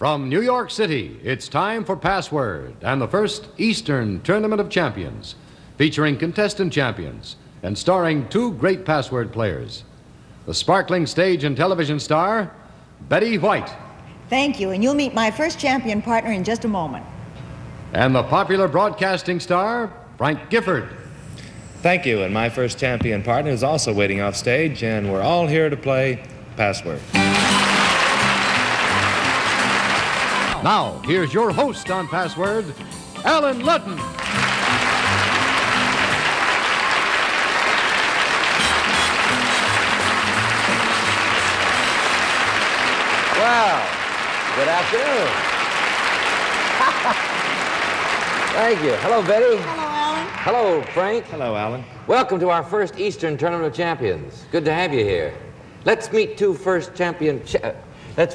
From New York City, it's time for Password and the first Eastern Tournament of Champions, featuring contestant champions and starring two great password players. The sparkling stage and television star, Betty White. Thank you, and you'll meet my first champion partner in just a moment. And the popular broadcasting star, Frank Gifford. Thank you, and my first champion partner is also waiting off stage, and we're all here to play Password. Now, here's your host on Password, Alan Ludden. Well, good afternoon. Thank you. Hello, Betty. Hello, Alan. Hello, Frank. Hello, Alan. Welcome to our first Eastern Tournament of Champions. Good to have you here. Let's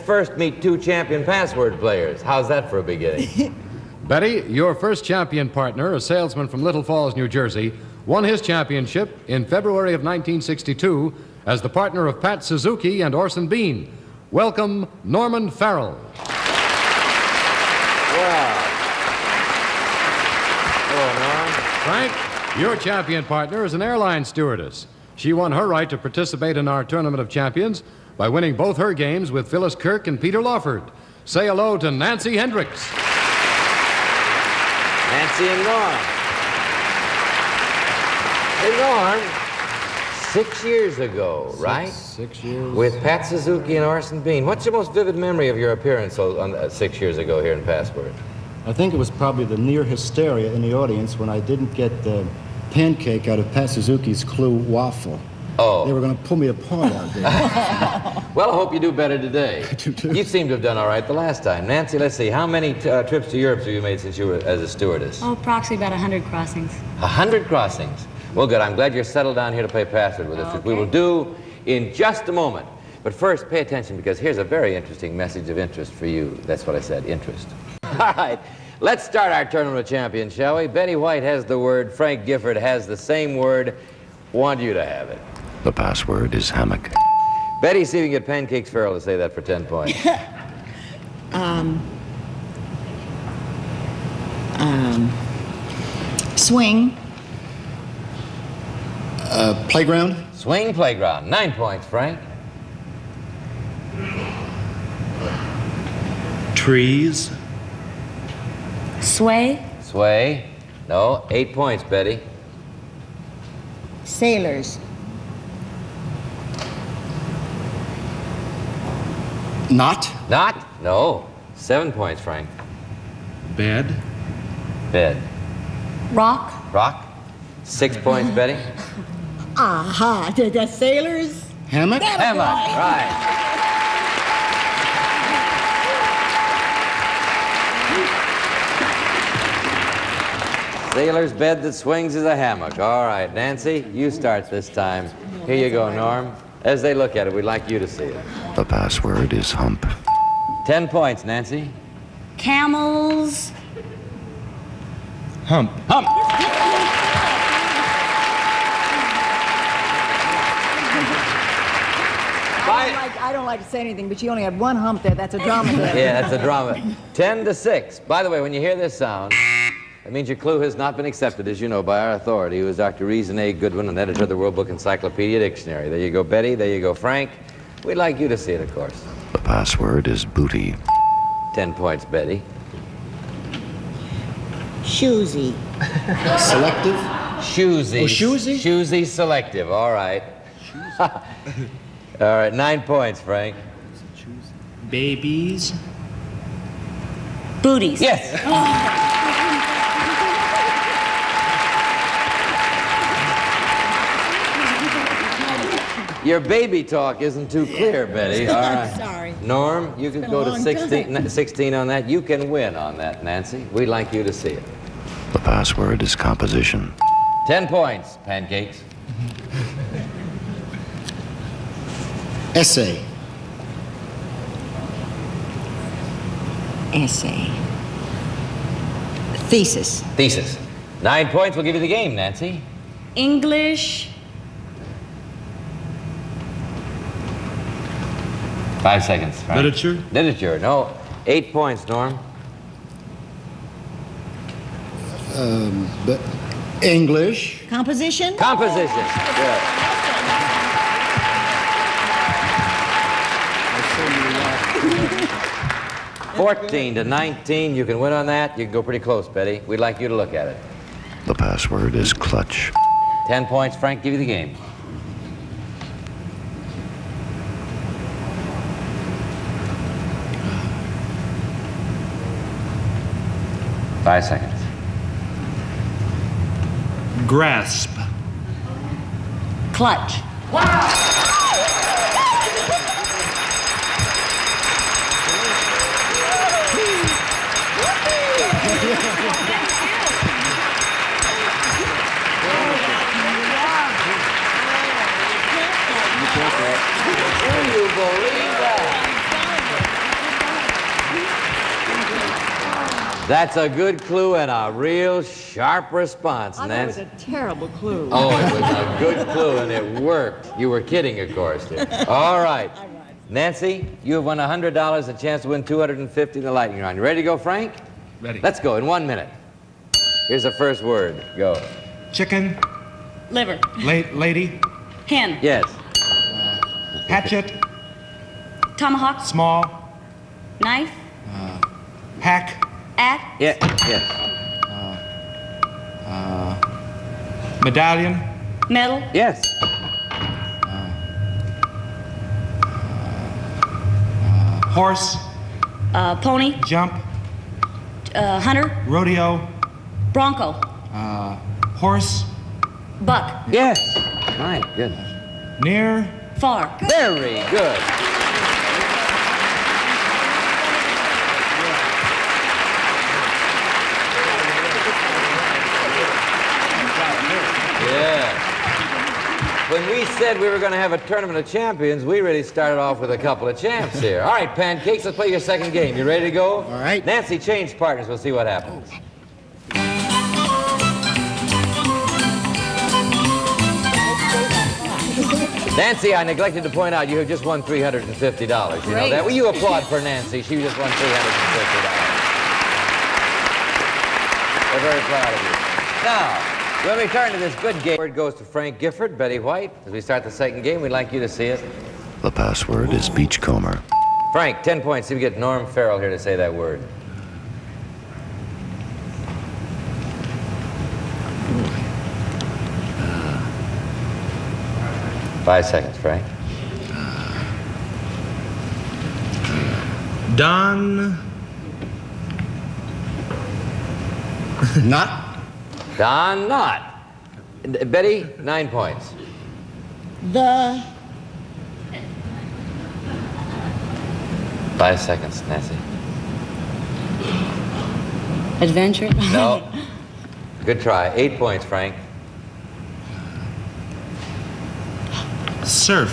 first meet two champion password players. How's that for a beginning? Betty, your first champion partner, a salesman from Little Falls, New Jersey, won his championship in February of 1962 as the partner of Pat Suzuki and Orson Bean. Welcome, Norman Farrell. Wow. Hello, Norm. Frank, your champion partner is an airline stewardess. She won her right to participate in our Tournament of Champions by winning both her games with Phyllis Kirk and Peter Lawford. Say hello to Nancy Hendricks. Nancy and Norm. Hey, Norm, 6 years ago, right? 6 years. With Pat Suzuki and Orson Bean. What's your most vivid memory of your appearance 6 years ago here in Password? I think it was probably the near hysteria in the audience when I didn't get the pancake out of Pat Suzuki's Clue waffle. Oh. They were going to pull me apart out there. Well, I hope you do better today. I do, too. You seem to have done all right the last time. Nancy, let's see. How many trips to Europe have you made since you were as a stewardess? Oh, approximately about 100 crossings. 100 crossings. Well, good. I'm glad you're settled down here to play Password with us, which we will do in just a moment. But first, pay attention, because here's a very interesting message of interest for you. That's what I said, interest. All right. Let's start our Tournament of Champions, shall we? Betty White has the word. Frank Gifford has the same word. Want you to have it. The password is hammock. Betty, see if you can get Pancakes Farrell to say that for 10 points. Swing. Playground? Swing playground. 9 points, Frank. Trees. Sway. Sway. No. 8 points, Betty. Sailors. Not? Not? No. 7 points, Frank. Bed. Bed. Rock. Rock. 6 points, Betty. Aha, the sailors. Hammock? Hammock. Right. Sailor's bed that swings is a hammock. All right, Nancy, you start this time. Here you go, Norm. As they look at it, we'd like you to see it. The password is hump. 10 points, Nancy. Camels. Hump. Hump. I don't like to say anything, but you only had one hump there. That's a drama there. Yeah, that's a drama. 10-6. By the way, when you hear this sound, that means your clue has not been accepted, as you know, by our authority, who is Dr. Reason A. Goodwin, an editor of the World Book Encyclopedia Dictionary. There you go, Betty. There you go, Frank. We'd like you to see it, of course. The password is booty. 10 points, Betty. Shoesy. Selective? Shoesy. Oh, shoesy? Shoesy selective. All right. All right, 9 points, Frank. Babies. Booties. Yes. Your baby talk isn't too clear, Betty. All right. Sorry. Norm, you can been go a to long 16 on that. You can win on that, Nancy. We'd like you to see it. The password is composition. 10 points, Pancakes. Essay. Essay. Thesis. Thesis. 9 points. We'll give you the game, Nancy. English. 5 seconds. Right? Literature? Literature, no. 8 points, Norm. But English. Composition? Composition. Good. 14-19. You can win on that. You can go pretty close, Betty. We'd like you to look at it. The password is clutch. 10 points, Frank. Give you the game. Five seconds. Grasp. Clutch. Do you believe that? That's a good clue and a real sharp response, I thought it Nancy. was a terrible clue. Oh, it was a good clue and it worked. You were kidding, of course, dear. All right. Nancy, you have won $100, a chance to win $250 in the lightning round. You ready to go, Frank? Ready. Let's go in 1 minute. Here's the first word. Go. Chicken. Liver. Lady. Hen. Yes. Hatchet. Tomahawk. Small. Knife. Hack. At. Yeah. Yes. Medallion. Metal. Yes. Horse. Pony. Jump. Hunter. Rodeo. Bronco. Horse. Buck. Yes. My goodness. Near. Far. Very good. Yeah. When we said we were going to have a tournament of champions, we really started off with a couple of champs here. All right, Pancakes, let's play your second game. You ready to go? All right. Nancy, change partners. We'll see what happens. Nancy, I neglected to point out you have just won $350. You know Great. that? Will you applaud for Nancy? She just won $350. We're very proud of you. Now, when we turn to this good game, word goes to Frank Gifford, Betty White. As we start the second game, we'd like you to see it. The password is beachcomber. Frank, 10 points. See if we get Norm Farrell here to say that word. Five seconds, Frank. Don. Not. Don Knott. Betty, 9 points. The 5 seconds, Nancy. Adventure. No. Good try. 8 points, Frank. Surf.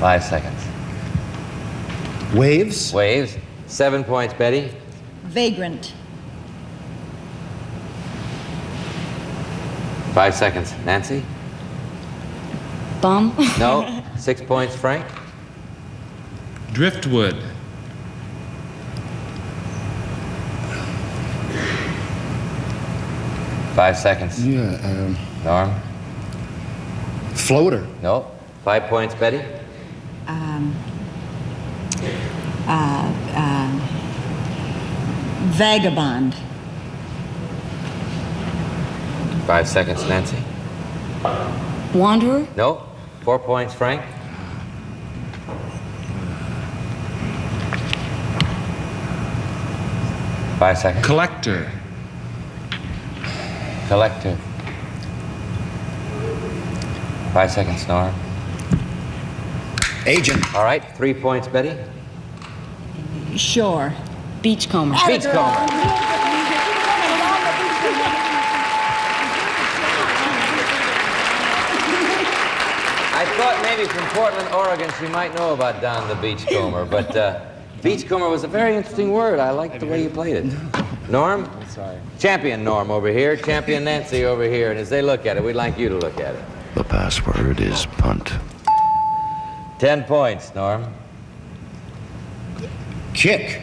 Five seconds. Waves. Waves. 7 points, Betty. vagrant. 5 seconds. Nancy? Bum. No. 6 points, Frank. Driftwood. Five seconds. Yeah. Norm? Floater. No. 5 points, Betty. Vagabond. 5 seconds, Nancy. Wanderer. No. 4 points, Frank. Five seconds. Collector. Collector. 5 seconds, Norm. Agent. All right. 3 points, Betty. Shore. Beachcomber. Beachcomber. I thought maybe from Portland, Oregon, she might know about Don the Beachcomber, but Beachcomber was a very interesting word. I liked the way you played it. Norm? I'm sorry. Champion Norm over here, Champion Nancy over here, and as they look at it, we'd like you to look at it. The password is punt. 10 points, Norm. Kick.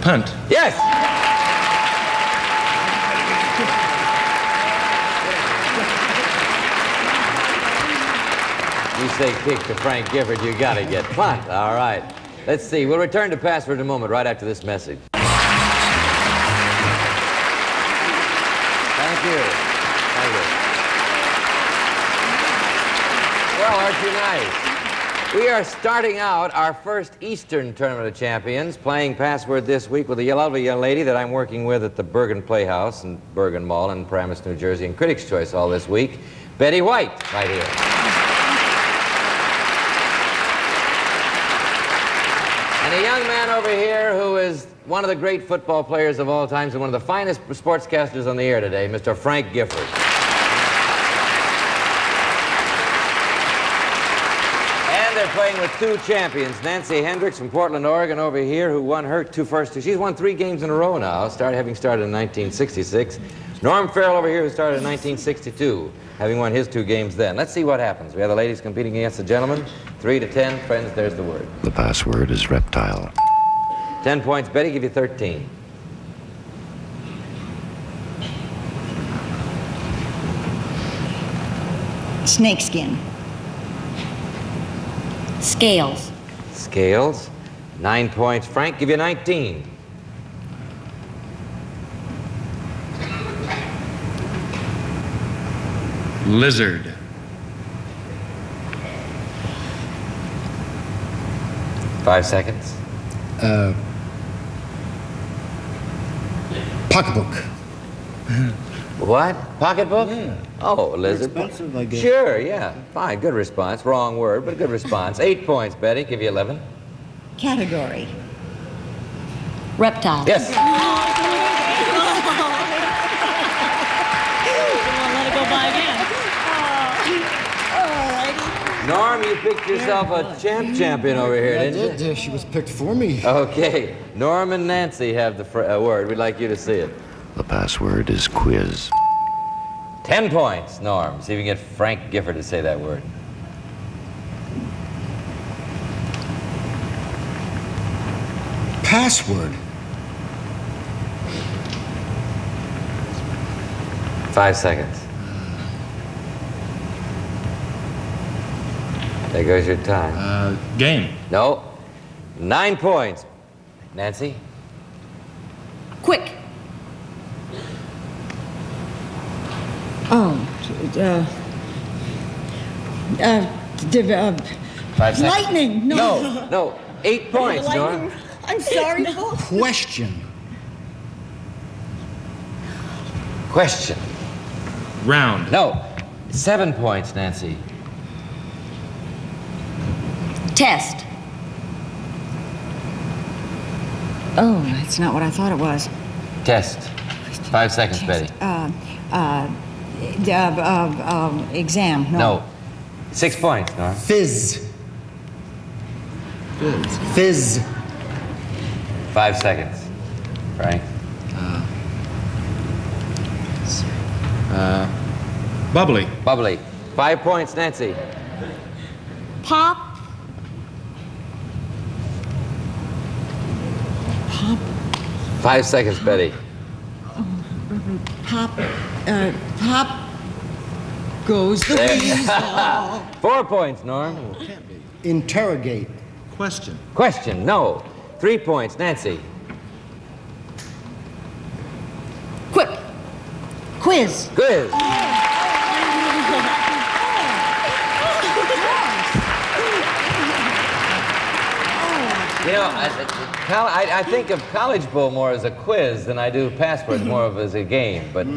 Punt. Yes! You say kick to Frank Gifford, you gotta get punt. All right. Let's see. We'll return to Password in a moment, right after this message. Thank you. Thank you. Well, aren't you nice? We are starting out our first Eastern Tournament of Champions, playing Password this week with a lovely young lady that I'm working with at the Bergen Playhouse in Bergen Mall in Paramus, New Jersey, and Critics' Choice all this week, Betty White, right here. And a young man over here who is one of the great football players of all times and one of the finest sportscasters on the air today, Mr. Frank Gifford. And they're playing with two champions, Nancy Hendricks from Portland, Oregon over here, who won her she's won 3 games in a row now, having started in 1966. Norm Farrell over here, who started in 1962, having won his 2 games then. Let's see what happens. We have the ladies competing against the gentlemen. 3 to 10. Friends, there's the word. The password is reptile. 10 points. Betty, give you 13. Snakeskin. Scales. Scales. 9 points. Frank, give you 19. Lizard. Five seconds. Pocketbook. What? Pocketbook? Yeah. Oh, lizard. Expensive, I guess. Sure, yeah. Fine, good response. Wrong word, but a good response. 8 points, Betty. Give you 11. Category. Reptile. Yes. Let it go by again. Norm, you picked yourself a champion over here, I didn't did. She was picked for me. Okay. Norm and Nancy have the word. We'd like you to see it. The password is quiz. 10 points, Norm. See if we can get Frank Gifford to say that word. Password. 5 seconds. There goes your time. Game. No. 9 points. Nancy? Quick. Oh. 5 seconds. Lightning. No. No. 8 points, Norm. I'm sorry. Question. Question. Round. No. 7 points, Nancy. Test. Oh, that's not what I thought it was. Test. 5 seconds, Betty. Exam. No. 6 points, Norm. Fizz. Fizz. 5 seconds. Frank? Bubbly. Bubbly. 5 points, Nancy. Pop. 5 seconds, Betty. Pop. Pop goes the weasel. 4 points, Norm. Interrogate. Question. Question. No. 3 points, Nancy. Quick. Quiz. Good. You know, I think of College Bowl more as a quiz than I do Password more of as a game, but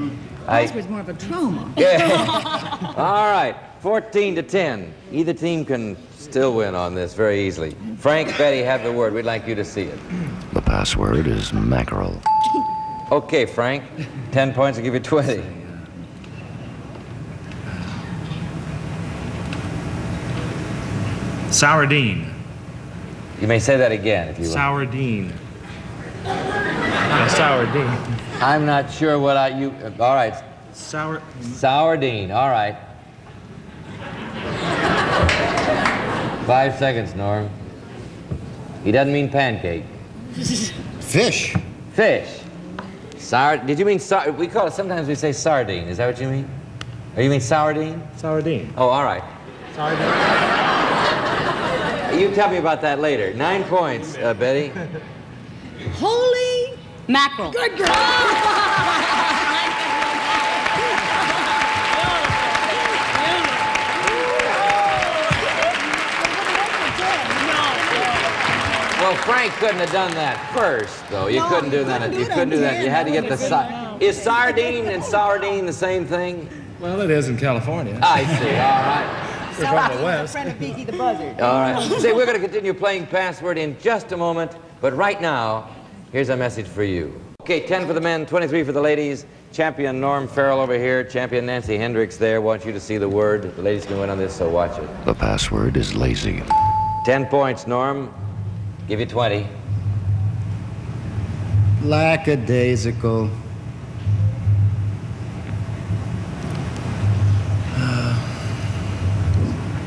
This was more of a trauma. Yeah. All right, 14 to 10. Either team can still win on this very easily. Frank, Betty, have the word. We'd like you to see it. The password is mackerel. Okay, Frank. 10 points will give you 20. Sourdine. You may say that again if you will. Sourdine. Not a sourdine. I'm not sure what all right. Sour. Sourdine, all right. 5 seconds, Norm. He doesn't mean pancake. Fish. Fish. Did you mean we call it, sometimes we say sardine. Is that what you mean? Or you mean sourdine? Sardine. Oh, all right. Sardine. You tell me about that later. 9 points, Betty. Holy mackerel. Good girl. Well, Frank couldn't have done that first, though. You couldn't do that. You couldn't do that. You had to get the Is sardine and sourdine the same thing? Well, it is in California. I see. All right. We're from the West. Friend of Beaky the Buzzard. All right. See, we're going to continue playing Password in just a moment, but right now, here's a message for you. Okay, 10 for the men, 23 for the ladies. Champion Norm Farrell over here, champion Nancy Hendricks there. Want you to see the word. The ladies can win on this, so watch it. The password is lazy. 10 points, Norm. Give you 20. Lackadaisical.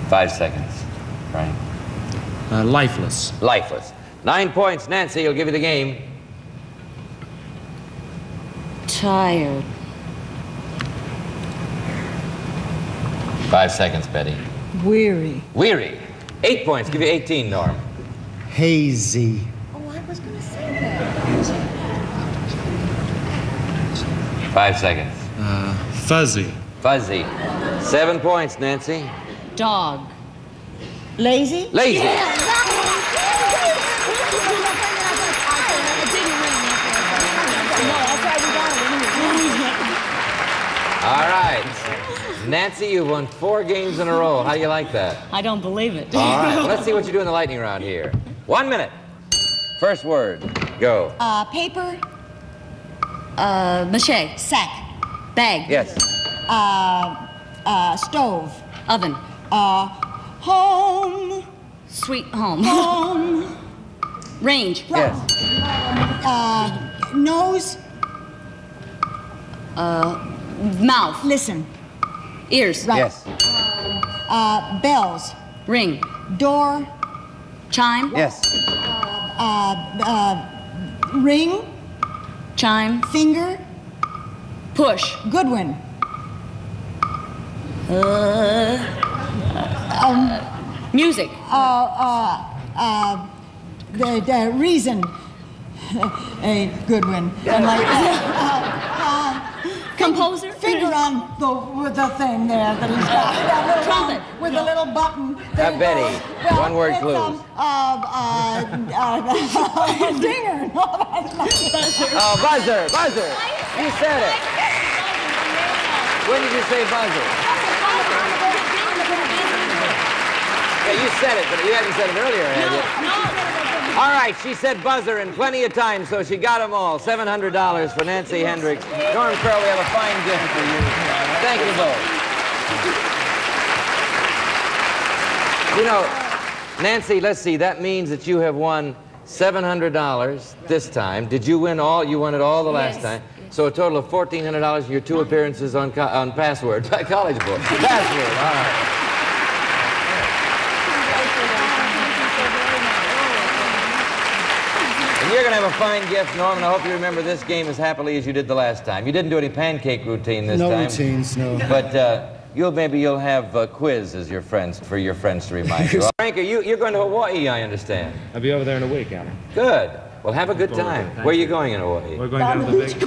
5 seconds, Frank. Lifeless. Lifeless. 9 points, Nancy. You'll give you the game. Tired. 5 seconds, Betty. Weary. Weary. 8 points. Give you 18, Norm. Hazy. Oh, I was going to say that. 5 seconds. Fuzzy. Fuzzy. 7 points, Nancy. Dog. Lazy? Lazy. It didn't ring. All right. Nancy, you've won 4 games in a row. How do you like that? I don't believe it. All right. Well, let's see what you do in the lightning round here. 1 minute. First word. Go. Paper. Mache. Sack. Bag. Yes. Stove. Oven. Home. Sweet home. Home. Range. Yes. Nose. Mouth. Listen. Ears. Right. Yes. Bells. Ring. Door. Chime. Yes. Ring. Chime. Finger. Push. Goodwin. Music. The reason. A Goodwin. And like Composer. finger on the thing there that he's got. That little Trumpet. one with the little button. that Betty, goes- well, one word it's, clues. Dinger. No, that's not. Oh, buzzer. Buzzer. You said it. When did you say buzzer? Yeah, you said it, but you hadn't said it earlier, had you? All right, she said buzzer and plenty of time, so she got them all. $700 for Nancy Hendricks. Norm Farrell, we have a fine gift for you. Thank you both. You know, Nancy, let's see, that means that you have won $700 this time. Did you win all? You won it all the last time. So a total of $1,400 in your 2 appearances on Password, College Book. Password, all right. And you're going to have a fine gift, Norm, and I hope you remember this game as happily as you did the last time. You didn't do any pancake routine this time. No routines, no. But maybe you'll have a quiz as your friends, for your friends to remind you. Frank, you're going to Hawaii, I understand. I'll be over there in a week, Alan. Good. Well, have a good time. Where are you going in Hawaii? We're going down to the big...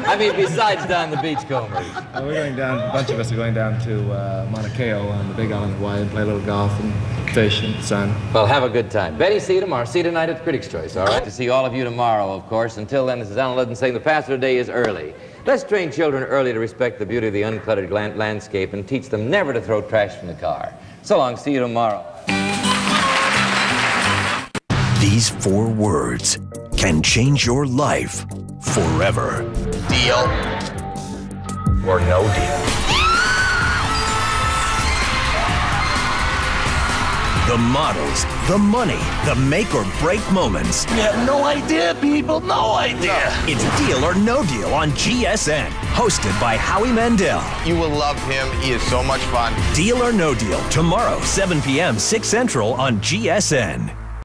I mean, besides down the beachcombers. We're going down, a bunch of us are going down to Mauna Kea on the big island of Hawaii and play a little golf and fish and sun. Well, have a good time. Betty, see you tomorrow. See you tonight at Critics' Choice, all right? To see all of you tomorrow, of course. Until then, this is Alan Ludden saying the Password Day is early. Let's train children early to respect the beauty of the uncluttered landscape and teach them never to throw trash from the car. So long. See you tomorrow. These 4 words can change your life forever. Deal or no deal? The models, the money, the make or break moments. You have no idea, people, no idea. It's Deal or No Deal on GSN, hosted by Howie Mandel. You will love him. He is so much fun. Deal or No Deal, tomorrow, 7 p.m., 6 Central on GSN.